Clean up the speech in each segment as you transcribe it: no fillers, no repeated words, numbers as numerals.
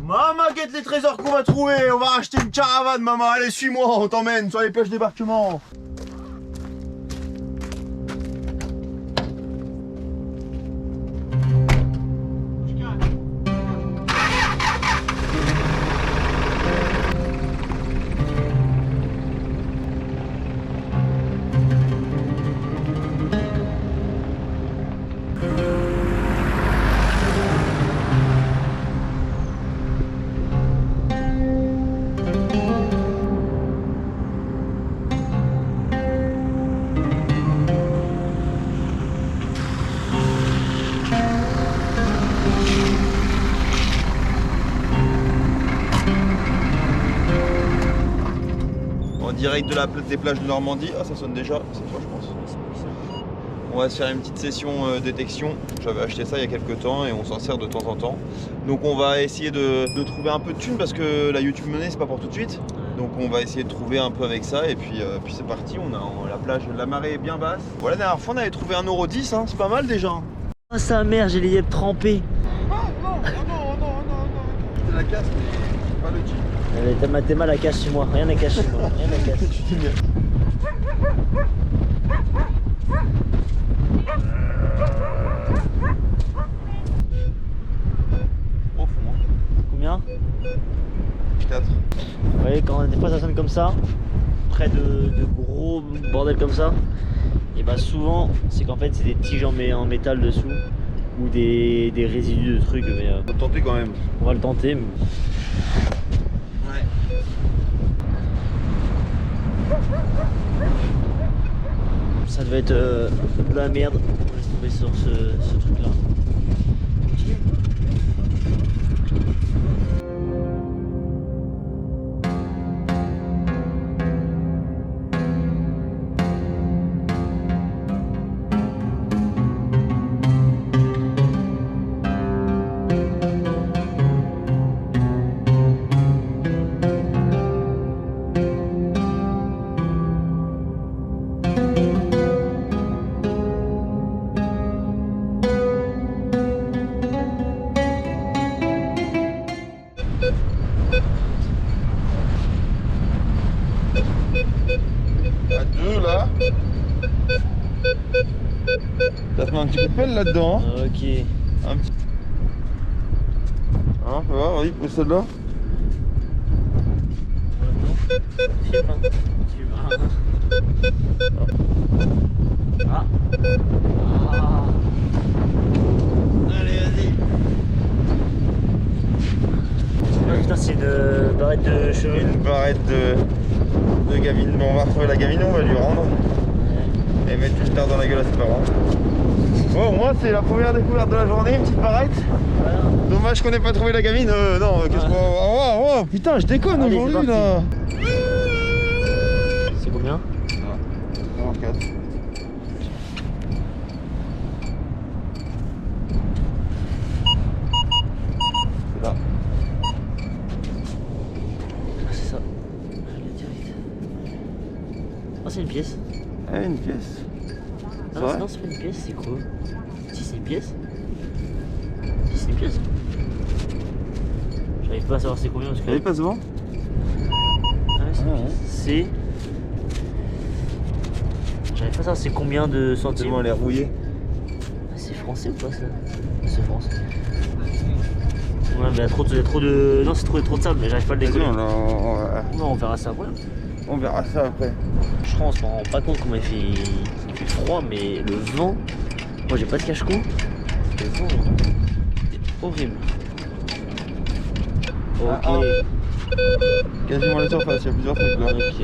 Maman, guette les trésors qu'on va trouver. On va racheter une caravane, maman. Allez, suis-moi, on t'emmène sur les plages débarquement. Direct de des plages de Normandie. Ah, ça sonne déjà, c'est toi je pense. On va se faire une petite session détection. J'avais acheté ça il y a quelques temps et on s'en sert de temps en temps. Donc on va essayer de trouver un peu de thunes parce que la YouTube Money c'est pas pour tout de suite. Donc on va essayer de trouver un peu avec ça et puis c'est parti. On a la plage, la marée est bien basse. Voilà, la dernière fois on avait trouvé 1,10 €, hein. C'est pas mal déjà. Oh sa mère, j'ai les yeux trempés. Non. C'est la casse mais pas le jeep. T'es mal à cache chez moi, rien à cacher chez moi, rien à cacher. Tu dis bien. Profond, hein. Combien? 4. Vous voyez, quand des fois ça sonne comme ça, près de gros bordel comme ça, et bah souvent c'est qu'en fait c'est des tiges en métal dessous ou des résidus de trucs, mais Faut tenter quand même. on va le tenter. Mais... Ça devait être de la merde. On va se tomber sur ce truc là. À 2 là. Ça te met un petit coup de pelle là-dedans. Hein. Ok. Un petit. Hein, fais voir, vas-y, pose celle-là. Ah. Allez, vas-y. Putain, c'est une barrette de cheveux. Une barrette de gamine. Bon, on va retrouver la gamine, on va lui rendre. Et mettre une terre dans la gueule à ses parents. Bon, moi, c'est la première découverte de la journée, une petite barrette. Voilà. Dommage qu'on n'ait pas trouvé la gamine. Non, qu'est-ce qu'on. Oh, putain, je déconne Allez, aujourd'hui c'est là. C'est combien? 94. C'est là. Ah, c'est ça. Je l'ai direct. Oh, c'est une pièce. Eh, une pièce. Ah, vrai non, c'est pas une pièce, c'est quoi? Si, c'est une pièce. Si, c'est une pièce. J'arrive pas à savoir c'est combien parce que. Elle passe devant. Ah, ouais, c'est une pièce. C'est. J'arrive pas à savoir c'est combien de centimes. Elle est rouillée. Ah, c'est français ou pas ça? C'est français. Ouais, mais il y a trop de. Non, c'est trop de sable, mais j'arrive pas à le décoller. Non, on verra ça après. On verra ça après. Je pense, on s'en rend pas compte comment il fait froid, mais le vent. Moi, j'ai pas de cache-cou. Le vent, c'est horrible. Ok. Quasiment la surface, il y a plusieurs trucs là. Ok.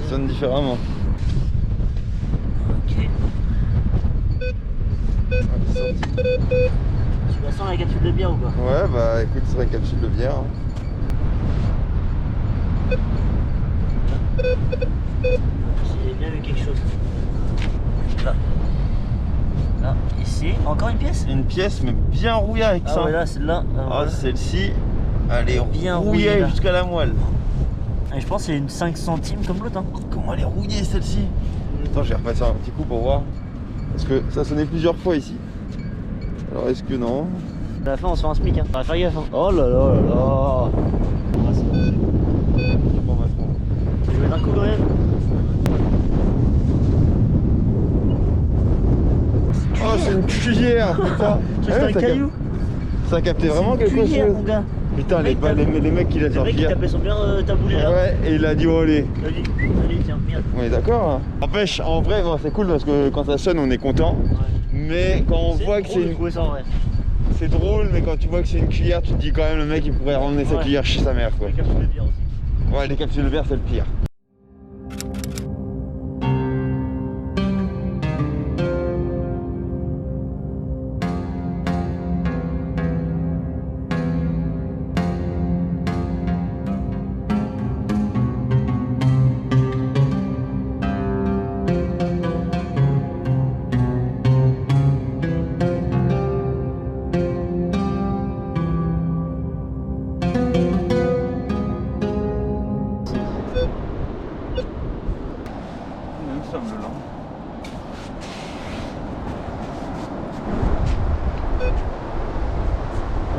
Ça sonne différemment. Ok. Tu la sens la capsule de bière ou pas? Ouais, bah écoute, c'est une capsule de bière. J'ai bien vu quelque chose. Là. Là, ici, encore une pièce? Une pièce, mais bien rouillée avec Ah ça. ouais, là, celle-là. Ah, celle-ci, elle est Bien rouillée rouillée, là. jusqu'à la moelle. Et je pense que c'est une 5 centimes comme l'autre. Hein. Comment elle est rouillée celle-ci? Attends, je vais repasser un petit coup pour voir. Parce que ça sonnait plusieurs fois ici. Alors est-ce que non? À la fin, on se fait un SMIC. Hein. On va faire gaffe. Hein. Oh là là là là. Ah, c'est bon. Bon, on va prendre. Je vais mettre un coup quand même. Oh, c'est une cuillère, putain. J'ai fait un caillou. Ça a capté vraiment C'est une quelque cuillère, chose. mon gars. Putain, les mecs qui laissent Le leur mec qui cuillère. tapait son bien taboulé là. Ouais, et il a dit oh allez. Allez, tiens, merde. On est d'accord hein. N'empêche, en vrai, bon, c'est cool parce que quand ça sonne, on est content. Ouais. Mais quand on voit que c'est une... ça en vrai. C'est drôle, mais quand tu vois que c'est une cuillère, tu te dis quand même le mec il pourrait ramener sa cuillère chez sa mère quoi. Les capsules de bière aussi. Ouais, les capsules de bière c'est le pire.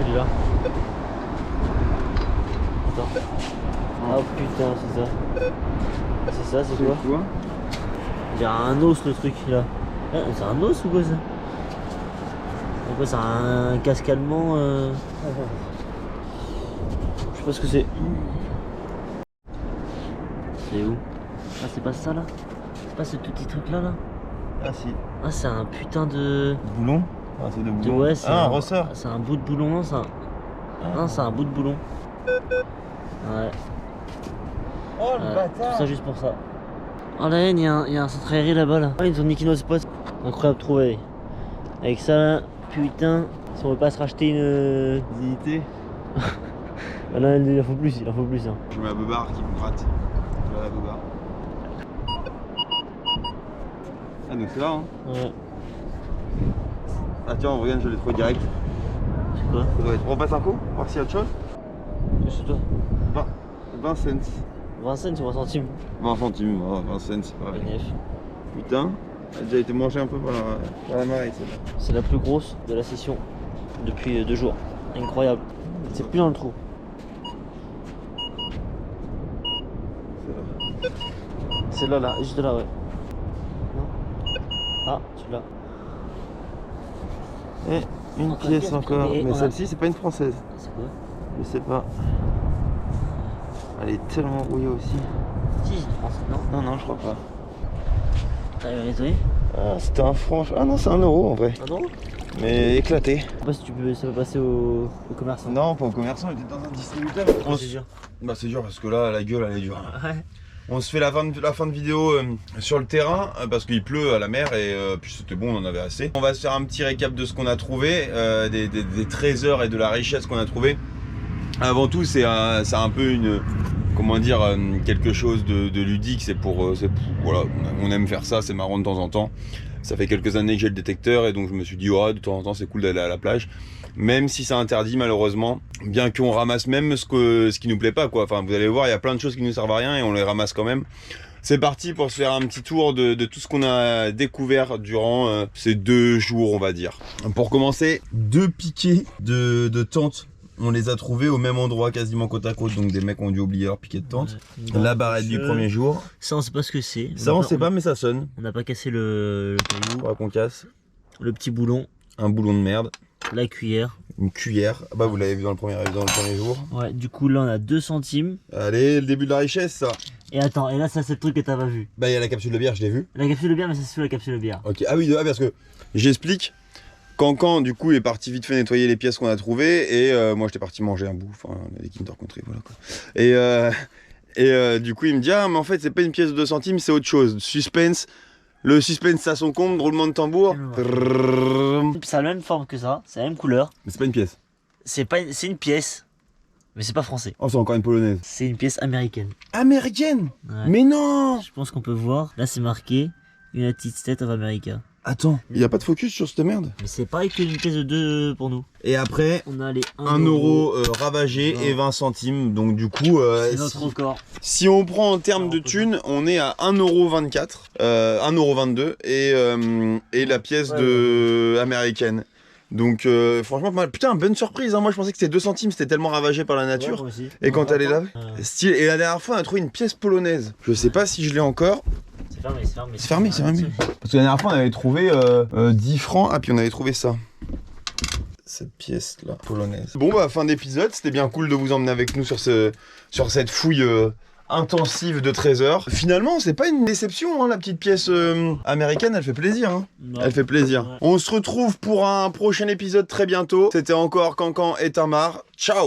Il est là. Attends. Oh putain, c'est ça. C'est ça, c'est quoi? Il y a un os le truc là. Ah, c'est un os ou quoi ça? C'est quoi, c'est un casque allemand Je sais pas ce que c'est. C'est où? Ah, c'est pas ça là? C'est pas ce petit truc là là? Ah si. Ah, c'est un putain de. Boulon. Ah c'est de boulon. Ouais, c'est un ressort. C'est un bout de boulon, non? Non, c'est un bout de boulon. Ouais. Oh le Tout ça juste pour ça. Oh la haine, il y a un centre aéré là-bas là. Ah, ils ont niqué nos spots. Incroyable trouvé. Avec ça là, putain, si on veut pas se racheter une Dignité. Ah non, il en faut plus, il en faut plus. Hein. Je mets un beubard qui me gratte. Voilà la beubard. Ah donc c'est là hein. Ouais. Ah tiens, regarde, je l'ai trouvé direct. C'est quoi? Ça doit être. On repasse un coup, voir s'il y a autre chose. C'est toi. 20 cents. 20 cents ou 20 centimes? 20 centimes, oh, 20 cents, c'est pareil. BNF. Putain, elle a déjà été mangée un peu par la marée celle-là. C'est la plus grosse de la session depuis 2 jours. Incroyable. C'est plus dans le trou. C'est là, là, juste là, ouais. Non? Ah, celui-là. Et une Encore pièce pièce, encore. mais Mais on a- celle-ci, c'est pas une française. C'est quoi? Je sais pas. Elle est tellement rouillée aussi. Si, je pense. Non? Non, non, je crois pas. T'as nettoyé? Ah, c'était un franc. Ah non, c'est 1 euro en vrai. Ah non? Mais éclaté. Je sais pas si ça peut passer au commerçant. Non, pas au commerçant, il était dans un distributeur. C'est dur. Bah, c'est dur parce que là, la gueule, elle est dure. Ouais. On se fait la fin de vidéo sur le terrain parce qu'il pleut à la mer et puis c'était bon, on en avait assez. On va se faire un petit récap de ce qu'on a trouvé, des trésors et de la richesse qu'on a trouvé. Avant tout, c'est un peu une, comment dire, quelque chose de ludique. C'est pour, voilà, on aime faire ça, c'est marrant de temps en temps. Ça fait quelques années que j'ai le détecteur et donc je me suis dit, oh, de temps en temps, c'est cool d'aller à la plage. Même si c'est interdit malheureusement, bien qu'on ramasse même ce qui nous plaît pas quoi. Enfin vous allez voir, il y a plein de choses qui nous servent à rien et on les ramasse quand même. C'est parti pour se faire un petit tour de tout ce qu'on a découvert durant ces 2 jours on va dire. Pour commencer, 2 piquets de tentes. On les a trouvés au même endroit quasiment côte à côte, donc des mecs ont dû oublier leur piquet de tente. Ouais. La barrette du premier jour. Ça on sait pas ce que c'est. Ça on sait pas mais ça sonne. On n'a pas cassé le caillou. Faudra qu'on casse. Le petit boulon. Un boulon de merde. La cuillère. Une cuillère. Ah bah vous l'avez vu dans le premier jour. Ouais, du coup là on a 2 centimes. Allez, le début de la richesse ça. Et attends, et là ça c'est le truc que t'as pas vu. Bah il y a la capsule de bière, je l'ai vu. La capsule de bière, mais c'est sous la capsule de bière. Ok, ah oui, parce que j'explique. Cancan du coup est parti vite fait nettoyer les pièces qu'on a trouvées et moi j'étais parti manger un bout, enfin on a des Kinder Country, voilà quoi. Et du coup il me dit ah mais en fait c'est pas une pièce de 2 centimes, c'est autre chose. Suspense, le suspense à son compte, roulement de tambour. Ça a la même forme que ça, c'est la même couleur. Mais c'est pas une pièce. C'est une pièce, mais c'est pas français. Oh c'est encore une polonaise. C'est une pièce américaine. Américaine. Ouais. Mais non. Je pense qu'on peut voir, là c'est marqué United States of America. Attends, il y a pas de focus sur cette merde. Mais c'est pareil qu'une pièce de 2 pour nous. Et après On a les 1 euro ravagé et 20 centimes. Donc du coup, c'est notre record. si on prend en termes de thunes, on est à 1,24€, 1,22€ et la pièce américaine. Donc franchement, putain, bonne surprise. Hein. Moi, je pensais que c'était 2 centimes, c'était tellement ravagé par la nature. Ouais, moi aussi. Et quand elle est là, Ouais. style. Et la dernière fois, on a trouvé une pièce polonaise. Je sais pas si je l'ai encore. C'est fermé, c'est fermé. C'est fermé, c'est fermé. Parce que la dernière fois, on avait trouvé 10 francs. Ah, puis on avait trouvé ça. Cette pièce-là, polonaise. Bon, bah, fin d'épisode. C'était bien cool de vous emmener avec nous sur cette fouille intensive de trésors. Finalement, c'est pas une déception, hein, la petite pièce américaine. Elle fait plaisir. Hein. Elle fait plaisir. Ouais. On se retrouve pour un prochain épisode très bientôt. C'était encore Cancan et Tamar. Ciao!